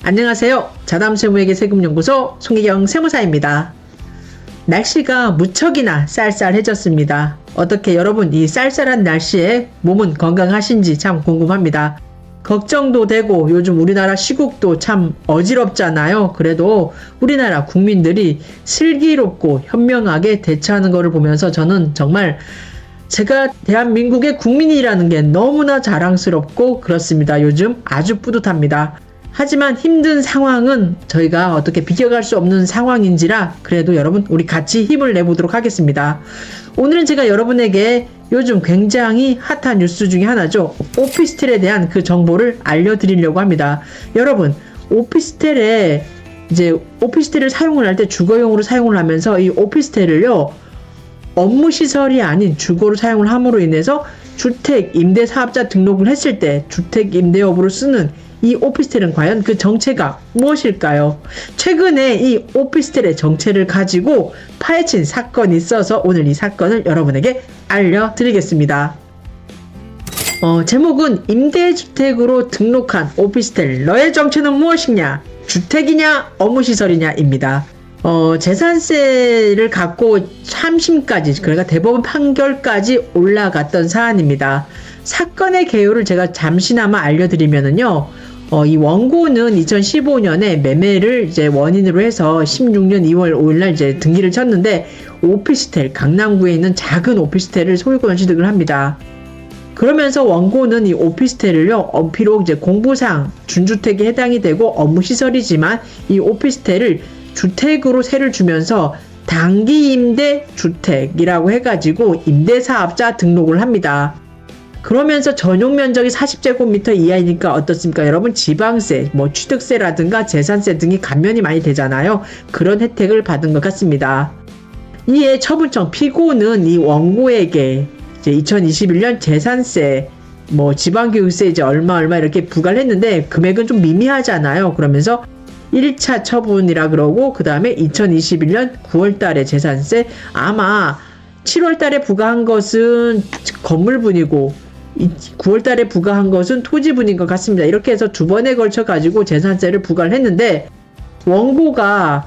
안녕하세요. 자담세무에게 세금연구소 송혜경 세무사입니다. 날씨가 무척이나 쌀쌀해졌습니다. 어떻게 여러분 이 쌀쌀한 날씨에 몸은 건강하신지 참 궁금합니다. 걱정도 되고 요즘 우리나라 시국도 참 어지럽잖아요. 그래도 우리나라 국민들이 슬기롭고 현명하게 대처하는 것을 보면서 저는 정말 제가 대한민국의 국민이라는 게 너무나 자랑스럽고 그렇습니다. 요즘 아주 뿌듯합니다. 하지만 힘든 상황은 저희가 어떻게 비껴갈 수 없는 상황인지라 그래도 여러분 우리 같이 힘을 내보도록 하겠습니다. 오늘은 제가 여러분에게 요즘 굉장히 핫한 뉴스 중에 하나죠. 오피스텔에 대한 그 정보를 알려드리려고 합니다. 여러분 오피스텔을 사용을 할 때 주거용으로 사용을 하면서 이 오피스텔을요 업무시설이 아닌 주거로 사용을 함으로 인해서 주택임대사업자 등록을 했을 때 주택임대업으로 쓰는 이 오피스텔은 과연 그 정체가 무엇일까요? 최근에 이 오피스텔의 정체를 가지고 파헤친 사건이 있어서 오늘 이 사건을 여러분에게 알려드리겠습니다. 제목은 임대주택으로 등록한 오피스텔 너의 정체는 무엇이냐? 주택이냐 업무시설이냐입니다. 재산세를 갖고 3심까지 그러니까 대법원 판결까지 올라갔던 사안입니다. 사건의 개요를 제가 잠시나마 알려드리면은요. 이 원고는 2015년에 매매를 원인으로 해서 16년 2월 5일날 등기를 쳤는데 오피스텔 강남구에 있는 작은 오피스텔을 소유권 취득을 합니다. 그러면서 원고는 이 오피스텔을요 비록 공부상 준주택에 해당이 되고 업무시설이지만 이 오피스텔을 주택으로 세를 주면서 단기임대 주택이라고 해가지고 임대사업자 등록을 합니다. 그러면서 전용 면적이 40제곱미터 이하이니까 어떻습니까? 여러분 지방세, 취득세라든가 재산세 등이 감면이 많이 되잖아요. 그런 혜택을 받은 것 같습니다. 이에 처분청 피고는 이 원고에게 2021년 재산세, 지방교육세 얼마 이렇게 부과를 했는데 금액은 좀 미미하잖아요. 그러면서 1차 처분이라 그러고 그 다음에 2021년 9월달에 재산세 아마 7월달에 부과한 것은 건물분이고 9월달에 부과한 것은 토지분인 것 같습니다. 이렇게 해서 두 번에 걸쳐 가지고 재산세를 부과를 했는데 원고가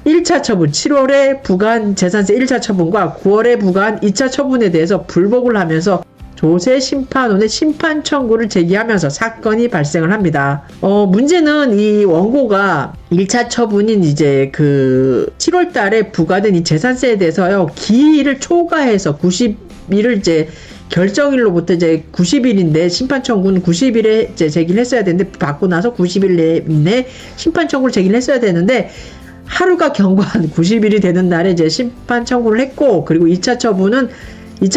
1차 처분 7월에 부과한 재산세 1차 처분과 9월에 부과한 2차 처분에 대해서 불복을 하면서 조세심판원에 심판 청구를 제기하면서 사건이 발생을 합니다. 문제는 이 원고가 1차 처분인 7월 달에 부과된 이 재산세에 대해서요, 기일을 초과해서 90일을 결정일로부터 90일인데 심판 청구는 90일에 제기를 했어야 되는데 받고 나서 90일 내에 심판 청구를 제기를 했어야 되는데 하루가 경과한 90일이 되는 날에 심판 청구를 했고 그리고 2차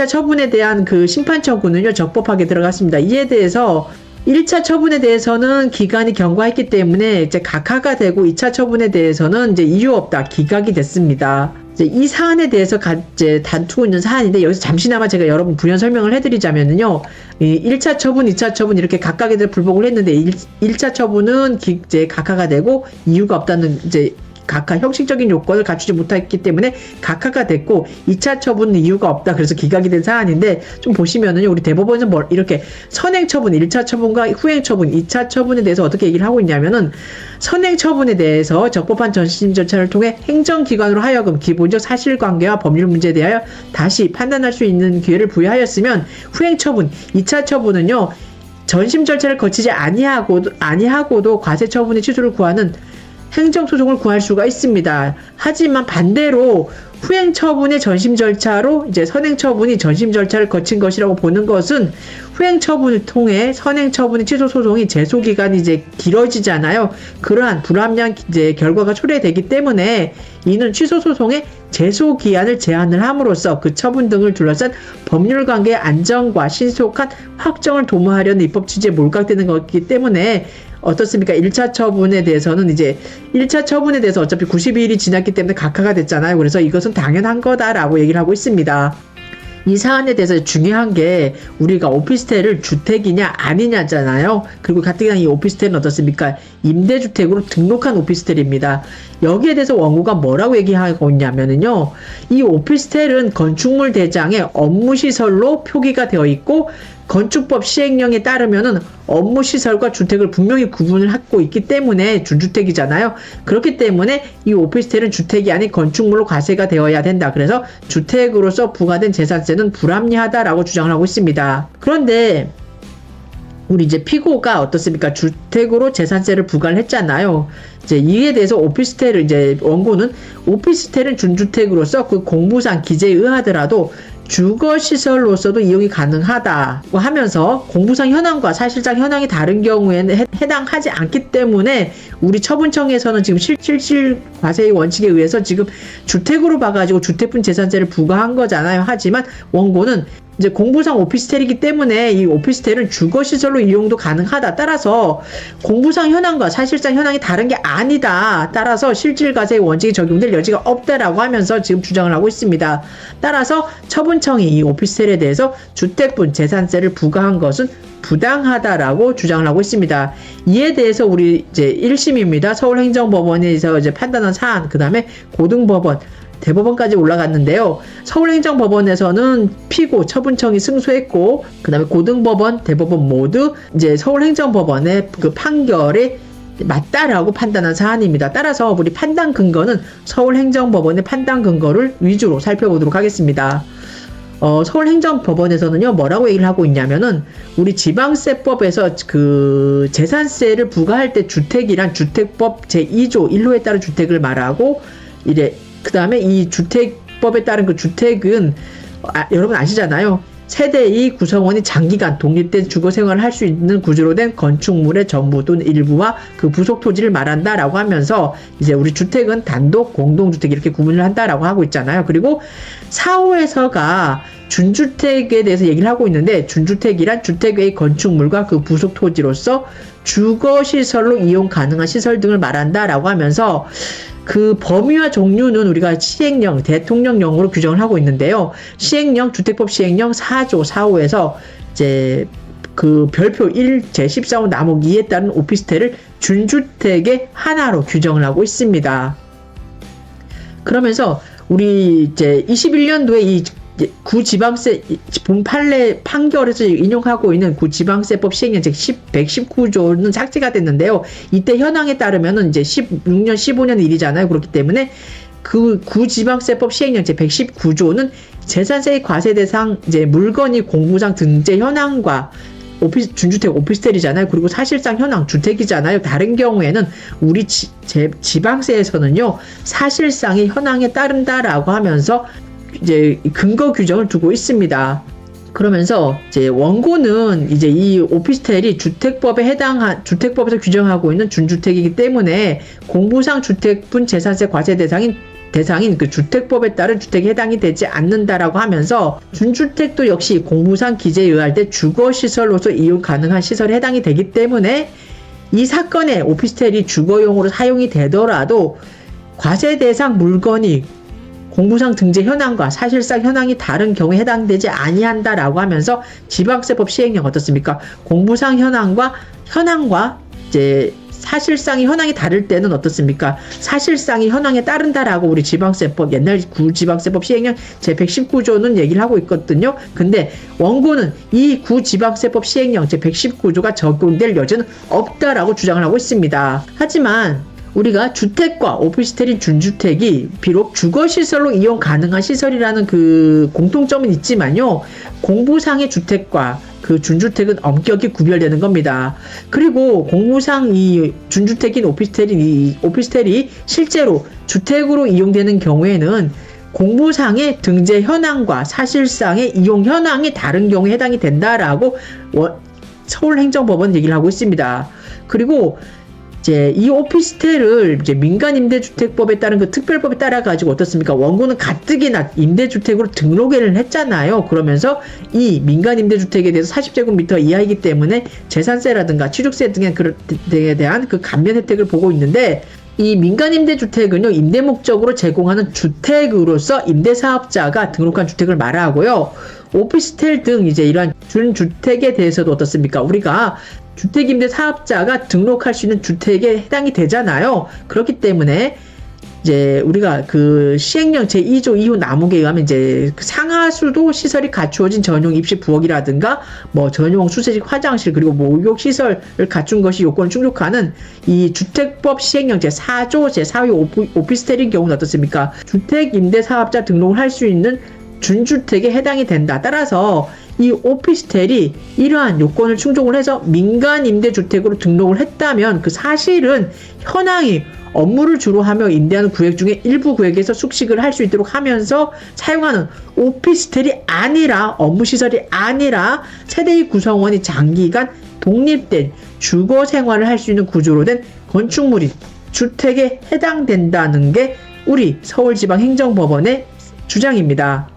처분에 대한 그 심판 청구는요 적법하게 들어갔습니다. 이에 대해서 1차 처분에 대해서는 기간이 경과했기 때문에 각하가 되고 2차 처분에 대해서는 이유 없다 기각이 됐습니다. 이 사안에 대해서 다투고 있는 사안인데 여기서 잠시나마 제가 여러분 부연 설명을 해드리자면요. 1차 처분, 2차 처분 이렇게 각각에 대해 불복을 했는데 1차 처분은 각하가 되고 이유가 없다는 각하 형식적인 요건을 갖추지 못했기 때문에 각하가 됐고 2차 처분은 이유가 없다 그래서 기각이 된 사안인데 좀 보시면은요 우리 대법원은 이렇게 선행 처분 1차 처분과 후행 처분 2차 처분에 대해서 어떻게 얘기를 하고 있냐면은 선행 처분에 대해서 적법한 전심 절차를 통해 행정기관으로 하여금 기본적 사실관계와 법률 문제에 대하여 다시 판단할 수 있는 기회를 부여하였으면 후행 처분 2차 처분은요 전심 절차를 거치지 아니하고도 과세 처분의 취소를 구하는 행정소송을 구할 수가 있습니다. 하지만 반대로 후행처분의 전심 절차로 선행처분이 전심 절차를 거친 것이라고 보는 것은 후행처분을 통해 선행처분의 취소 소송이 제소기간이 길어지잖아요. 그러한 불합리한 결과가 초래되기 때문에 이는 취소 소송의 제소기한을 제한을 함으로써 그 처분 등을 둘러싼 법률관계의 안정과 신속한 확정을 도모하려는 입법 취지에 몰각되는 것이기 때문에 어떻습니까? 1차 처분에 대해서는 1차 처분에 대해서 어차피 90일이 지났기 때문에 각하가 됐잖아요. 그래서 이것은 당연한 거다라고 얘기를 하고 있습니다. 이 사안에 대해서 중요한 게 우리가 오피스텔을 주택이냐 아니냐잖아요. 그리고 가뜩이나 이 오피스텔은 어떻습니까? 임대주택으로 등록한 오피스텔입니다. 여기에 대해서 원고가 뭐라고 얘기하고 있냐면요. 이 오피스텔은 건축물 대장에 업무시설로 표기가 되어 있고 건축법 시행령에 따르면은 업무 시설과 주택을 분명히 구분을 하고 있기 때문에 준주택이잖아요. 그렇기 때문에 이 오피스텔은 주택이 아닌 건축물로 과세가 되어야 된다. 그래서 주택으로서 부과된 재산세는 불합리하다라고 주장을 하고 있습니다. 그런데 우리 이제 피고가 어떻습니까? 주택으로 재산세를 부과를 했잖아요. 이제 이에 대해서 오피스텔을 이제 원고는 오피스텔은 준주택으로서 그 공부상 기재에 의하더라도 주거시설로서도 이용이 가능하다고 하면서 공부상 현황과 사실상 현황이 다른 경우에는 해당하지 않기 때문에 우리 처분청에서는 지금 실질과세의 원칙에 의해서 지금 주택으로 봐가지고 주택분 재산세를 부과한 거잖아요. 하지만 원고는 이제 공부상 오피스텔이기 때문에 이 오피스텔은 주거시설로 이용도 가능하다. 따라서 공부상 현황과 사실상 현황이 다른 게 아니다. 따라서 실질과세의 원칙이 적용될 여지가 없다라고 하면서 지금 주장을 하고 있습니다. 따라서 처분청이 이 오피스텔에 대해서 주택분 재산세를 부과한 것은 부당하다라고 주장을 하고 있습니다. 이에 대해서 우리 이제 1심입니다. 서울행정법원에서 이제 판단한 사안, 그 다음에 고등법원, 대법원까지 올라갔는데요. 서울행정법원에서는 피고 처분청이 승소했고, 그 다음에 고등법원, 대법원 모두 이제 서울행정법원의 그 판결이 맞다라고 판단한 사안입니다. 따라서 우리 판단 근거는 서울행정법원의 판단 근거를 위주로 살펴보도록 하겠습니다. 서울행정법원에서는요, 뭐라고 얘기를 하고 있냐면은, 우리 지방세법에서 그 재산세를 부과할 때 주택이란 주택법 제2조 1호에 따른 주택을 말하고, 그 다음에 이 주택법에 따른 그 주택은, 여러분 아시잖아요. 세대의 구성원이 장기간 독립된 주거 생활을 할 수 있는 구조로 된 건축물의 전부 또는 일부와 그 부속 토지를 말한다라고 하면서 이제 우리 주택은 단독, 공동주택 이렇게 구분을 한다라고 하고 있잖아요. 그리고 4호에서가 준주택에 대해서 얘기를 하고 있는데, 준주택이란 주택 외의 건축물과 그 부속 토지로서 주거시설로 이용 가능한 시설 등을 말한다라고 하면서 그 범위와 종류는 우리가 시행령, 대통령령으로 규정을 하고 있는데요. 시행령, 주택법 시행령 4조 4호에서 이제 그 별표 1 제14호 남목 2에 따른 오피스텔을 준주택의 하나로 규정을 하고 있습니다. 그러면서 우리 이제 21년도에 이 구지방세 본 판결에서 인용하고 있는 구지방세법 시행령 즉 119조는 삭제가 됐는데요. 이때 현황에 따르면은 이제 16년, 15년 일이잖아요. 그렇기 때문에 그 구지방세법 시행령 제 119조는 재산세의 과세 대상 이제 물건이 공부상 등재 현황과 준주택 오피스텔이잖아요. 그리고 사실상 현황 주택이잖아요. 다른 경우에는 우리 지방세에서는요, 사실상의 현황에 따른다라고 하면서 이제 근거 규정을 두고 있습니다. 그러면서 이제 원고는 이제 이 오피스텔이 주택법에서 규정하고 있는 준주택이기 때문에 공부상 주택분 재산세 과세 대상인 그 주택법에 따른 주택에 해당이 되지 않는다라고 하면서 준주택도 역시 공부상 기재에 의할 때 주거시설로서 이용 가능한 시설에 해당이 되기 때문에 이 사건에 오피스텔이 주거용으로 사용이 되더라도 과세 대상 물건이 공부상 등재 현황과 사실상 현황이 다른 경우에 해당되지 아니한다라고 하면서 지방세법 시행령 어떻습니까? 공부상 현황과 이제 사실상의 현황이 다를 때는 어떻습니까? 사실상의 현황에 따른다라고 우리 지방세법 옛날 구지방세법 시행령 제119조는 얘기를 하고 있거든요. 근데 원고는 이 구지방세법 시행령 제119조가 적용될 여지는 없다라고 주장을 하고 있습니다. 하지만 우리가 주택과 오피스텔인 준주택이 비록 주거시설로 이용 가능한 시설이라는 그 공통점은 있지만요, 공부상의 주택과 그 준주택은 엄격히 구별되는 겁니다. 그리고 공부상 이 준주택인 이 오피스텔이 실제로 주택으로 이용되는 경우에는 공부상의 등재 현황과 사실상의 이용 현황이 다른 경우에 해당이 된다라고 서울행정법원 얘기를 하고 있습니다. 그리고 이제 이 오피스텔을 이제 민간임대주택법에 따른 그 특별법에 따라 가지고 어떻습니까? 원고는 가뜩이나 임대주택으로 등록을 했잖아요. 그러면서 이 민간임대주택에 대해서 40제곱미터 이하이기 때문에 재산세라든가 취득세 등에 대한 그 감면 혜택을 보고 있는데, 이 민간임대주택은요, 임대 목적으로 제공하는 주택으로서 임대사업자가 등록한 주택을 말하고요. 오피스텔 등 이제 이러한 준주택에 대해서도 어떻습니까? 우리가 주택임대 사업자가 등록할 수 있는 주택에 해당이 되잖아요. 그렇기 때문에 이제 우리가 그 시행령 제2조 이후 나무에 의하면 이제 그 상하수도 시설이 갖추어진 전용 입시 부엌이라든가 뭐 전용 수세식 화장실 그리고 목욕 시설을 갖춘 것이 요건을 충족하는 이 주택법 시행령 제4조 제4위 오피스텔인 경우는 어떻습니까? 주택 임대 사업자 등록을 할 수 있는 준주택에 해당이 된다. 따라서 이 오피스텔이 이러한 요건을 충족을 해서 민간 임대주택으로 등록을 했다면 그 사실은 현황이 업무를 주로 하며 임대하는 구역 중에 일부 구역에서 숙식을 할 수 있도록 하면서 사용하는 오피스텔이 아니라 업무시설이 아니라 세대의 구성원이 장기간 독립된 주거 생활을 할 수 있는 구조로 된 건축물이 주택에 해당된다는 게 우리 서울지방행정법원의 주장입니다.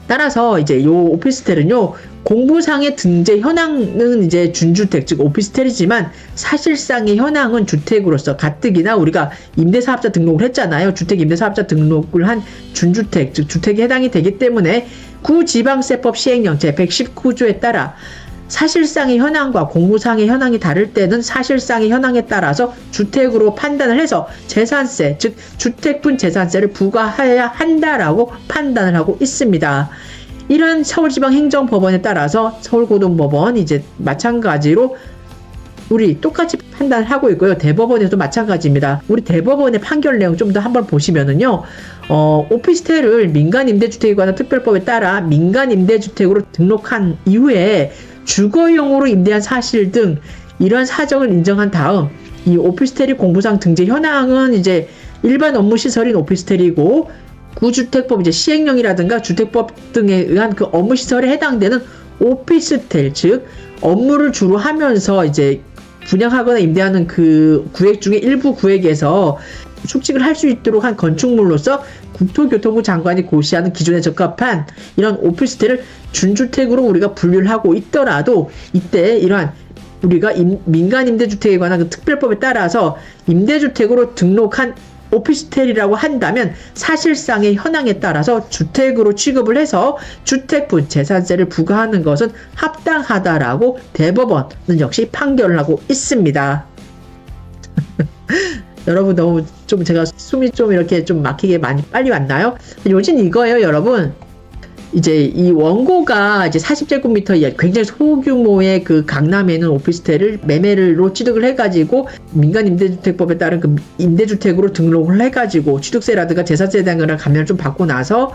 따라서 이제 요 오피스텔은요, 공부상의 등재 현황은 이제 준주택, 즉 오피스텔이지만 사실상의 현황은 주택으로서 가뜩이나 우리가 임대사업자 등록을 했잖아요. 주택임대사업자 등록을 한 준주택, 즉 주택에 해당이 되기 때문에 구지방세법 시행령 제119조에 따라 사실상의 현황과 공부상의 현황이 다를 때는 사실상의 현황에 따라서 주택으로 판단을 해서 재산세, 즉 주택분 재산세를 부과해야 한다라고 판단을 하고 있습니다. 이런 서울지방행정법원에 따라서 서울고등법원 이제 마찬가지로 우리 똑같이 판단을 하고 있고요. 대법원에도 마찬가지입니다. 우리 대법원의 판결 내용 좀 더 한번 보시면은요. 오피스텔을 민간임대주택에 관한 특별법에 따라 민간임대주택으로 등록한 이후에 주거용으로 임대한 사실 등 이런 사정을 인정한 다음 이 오피스텔이 공부상 등재 현황은 이제 일반 업무시설인 오피스텔이고 구주택법 이제 시행령이라든가 주택법 등에 의한 그 업무시설에 해당되는 오피스텔, 즉 업무를 주로 하면서 이제 분양하거나 임대하는 그 구역 중에 일부 구역에서 숙직을 할 수 있도록 한 건축물로서 국토교통부 장관이 고시하는 기준에 적합한 이런 오피스텔을 준주택으로 우리가 분류를 하고 있더라도 이때 이러한 우리가 민간 임대주택에 관한 그 특별법에 따라서 임대주택으로 등록한 오피스텔이라고 한다면 사실상의 현황에 따라서 주택으로 취급을 해서 주택분 재산세를 부과하는 것은 합당하다라고 대법원은 역시 판결을 하고 있습니다. 여러분 너무 좀 제가 숨이 좀 이렇게 좀 막히게 많이 빨리 왔나요? 요즘 이거예요, 여러분. 이제 이 원고가 이제 40제곱미터 굉장히 소규모의 그 강남에 있는 오피스텔을 매매로 취득을 해가지고 민간 임대주택법에 따른 그 임대주택으로 등록을 해가지고 취득세라든가 재산세 등을 감면을 좀 받고 나서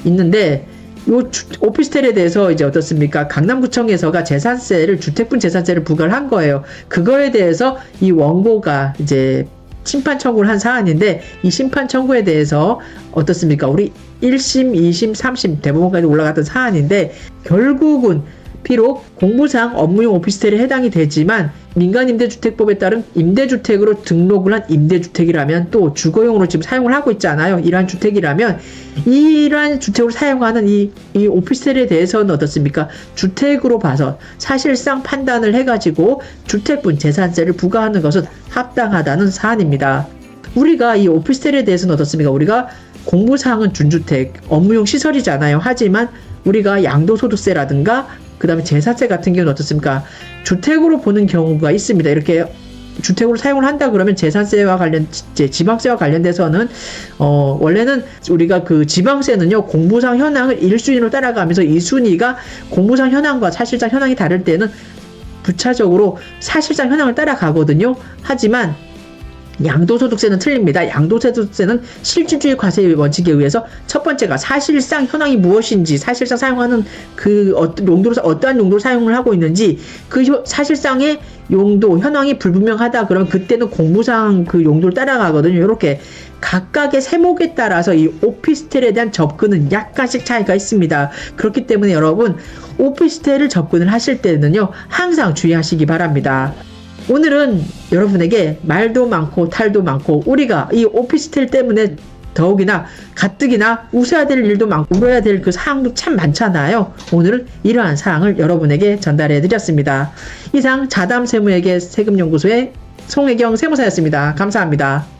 있는데 요 오피스텔에 대해서 이제 어떻습니까? 강남구청에서가 재산세를 주택분 재산세를 부과를 한 거예요. 그거에 대해서 이 원고가 이제 심판 청구를 한 사안인데 이 심판 청구에 대해서 어떻습니까? 우리 1심, 2심, 3심 대법원까지 올라갔던 사안인데 결국은 비록 공부상 업무용 오피스텔에 해당이 되지만 민간임대주택법에 따른 임대주택으로 등록을 한 임대주택이라면 또 주거용으로 지금 사용을 하고 있잖아요. 이러한 주택이라면 이러한 주택으로 사용하는 이 오피스텔에 대해서는 어떻습니까? 주택으로 봐서 사실상 판단을 해가지고 주택분 재산세를 부과하는 것은 합당하다는 사안입니다. 우리가 이 오피스텔에 대해서는 어떻습니까? 우리가 공부상은 준주택, 업무용 시설이잖아요. 하지만 우리가 양도소득세라든가 그 다음에 재산세 같은 경우는 어떻습니까? 주택으로 보는 경우가 있습니다. 이렇게 주택으로 사용을 한다 그러면 재산세와 지방세와 관련돼서는 원래는 우리가 그 지방세는요 공부상 현황을 1순위로 따라가면서 이 순위가 공부상 현황과 사실상 현황이 다를 때는 부차적으로 사실상 현황을 따라가거든요. 하지만 양도소득세는 틀립니다. 양도소득세는 실질주의 과세 원칙에 의해서 첫 번째가 사실상 현황이 무엇인지, 사실상 사용하는 그 어떠한 용도로 사용을 하고 있는지, 그 사실상의 용도, 현황이 불분명하다 그러면 그때는 공부상 그 용도를 따라가거든요. 이렇게 각각의 세목에 따라서 이 오피스텔에 대한 접근은 약간씩 차이가 있습니다. 그렇기 때문에 여러분 오피스텔을 접근을 하실 때는요 항상 주의하시기 바랍니다. 오늘은 여러분에게 말도 많고 탈도 많고 우리가 이 오피스텔 때문에 더욱이나 가뜩이나 웃어야 될 일도 많고 울어야 될 그 사항도 참 많잖아요. 오늘은 이러한 사항을 여러분에게 전달해 드렸습니다. 이상 자담세무에게 세금연구소의 송혜경 세무사였습니다. 감사합니다.